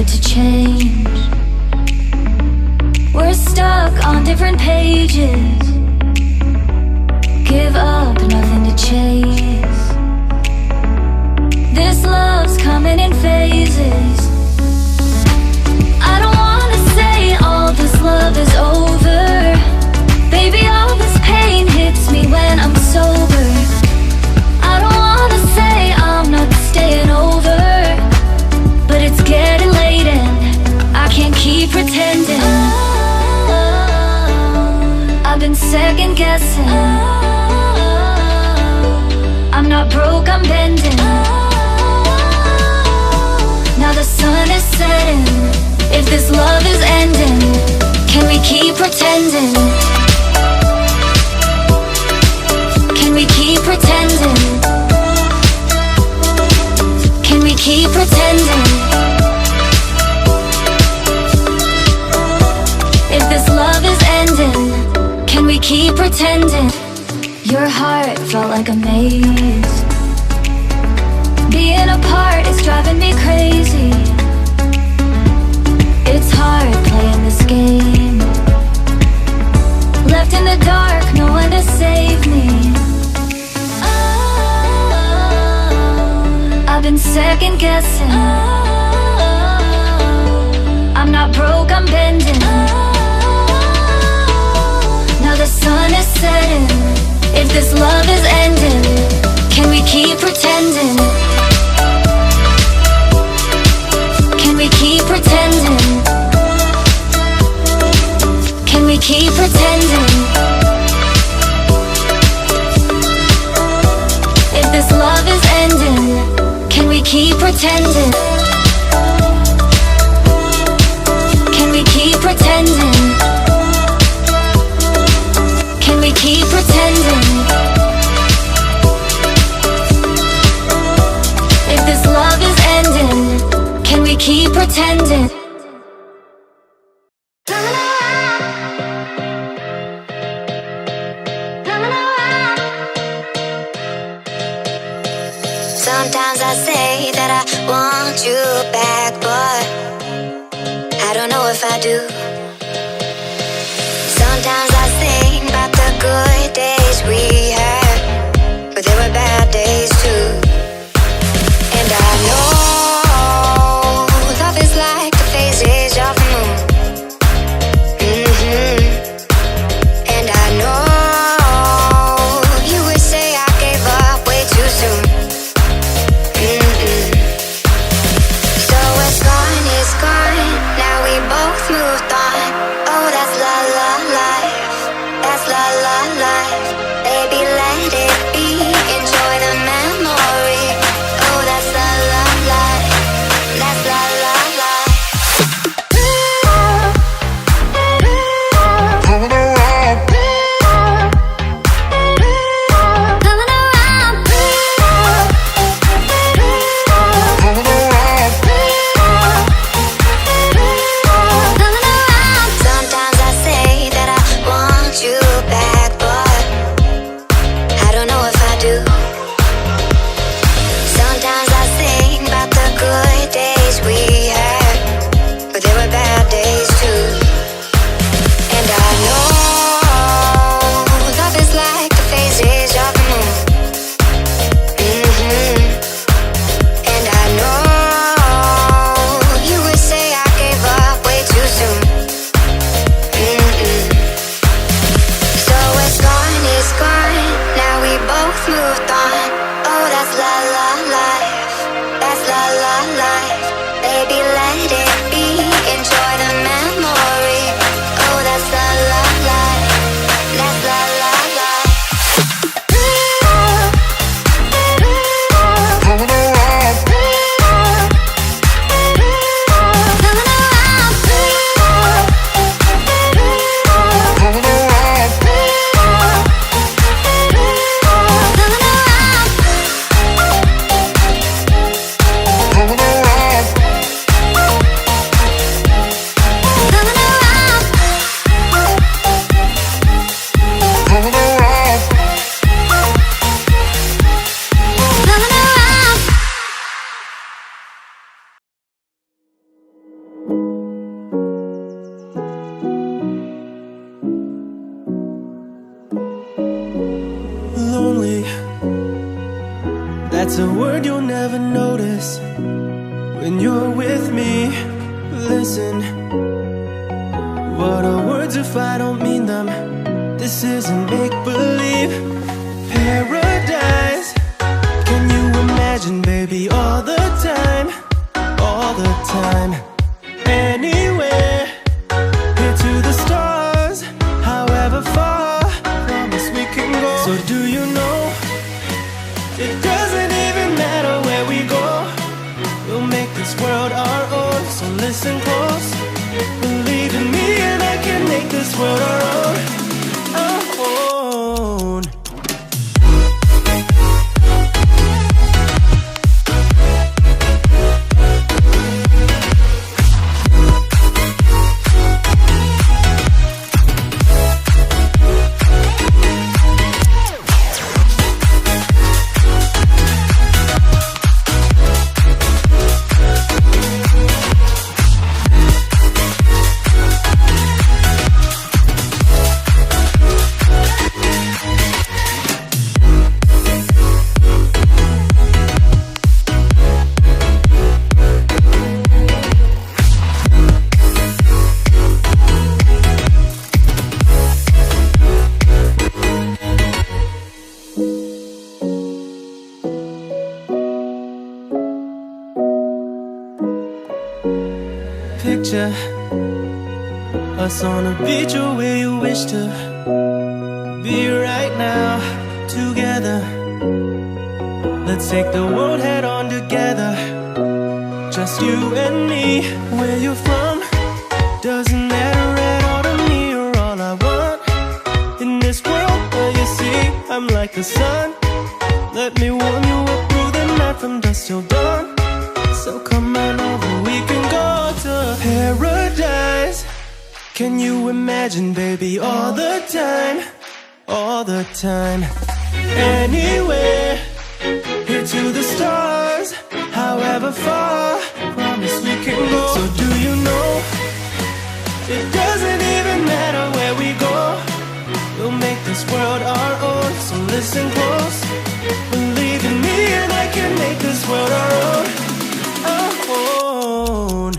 hard to change. We're stuck on different pages. Give up, nothing to chase. This love's coming in phases. I don't wanna say all this love is over. Baby, all this pain hits me when I'm sober. I don't wanna say I'm not staying over, but it's getting late and I can't keep pretending. I've been second guessing. I'm not broke, I'm bending. Now the sun is setting. If this love is ending, can we keep pretending? Can we keep pretending? Can we keep pretending? If this love is ending, can we keep pretending? Your heart felt like a maze. Being apart is driving me crazy. It's hard playing this game. Left in the dark, no one to save me. I've been second guessing. I'm not broke, I'm bending. Now the sun is setting. If this love is ending, can we keep pretending? Can we keep pretending? Can we keep pretending? If this love is ending, can we keep pretending? Can we keep pretending? Can we keep pretending? If this love is ending, can we keep pretending? Sometimes I say that I want you, That's a word you'll never notice when you're with me. Listen, what are words if I don't mean them? This isn't make-believe. Paradise, can you imagine, baby, all the time, all the time. Anywhere, here to the stars, however far, promise we can go. So do you know, it doesn't even matter where we go, we'll make this world our own. So listen close, believe in me and I can make this world our own, our own. Picture us on a beach or where you wish to be right now, together. Let's take the world head on together, just you and me. Where you're from doesn't matter at all to me. You're all I want in this world. Where you see, I'm like the sun. Let me warm you up through the night from dusk till dawn. So come on over, we can go to paradise. Can you imagine, baby, all the time, all the time. Anywhere, here to the stars, however far, promise we can go. So do you know, it doesn't even matter where we go, we'll make this world our own. So listen close, believe in me and I can make this world our own, our own.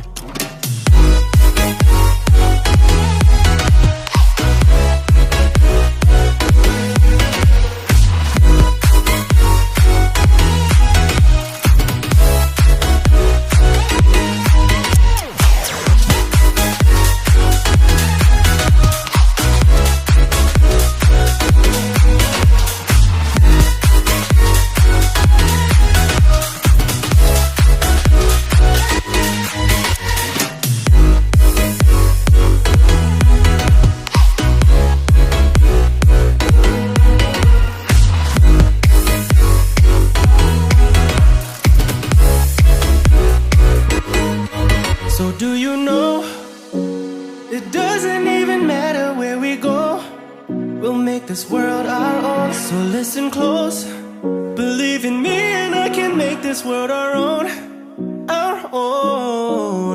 So do you know, it doesn't even matter where we go, we'll make this world our own. So listen close, believe in me and I can make this world our own, our own.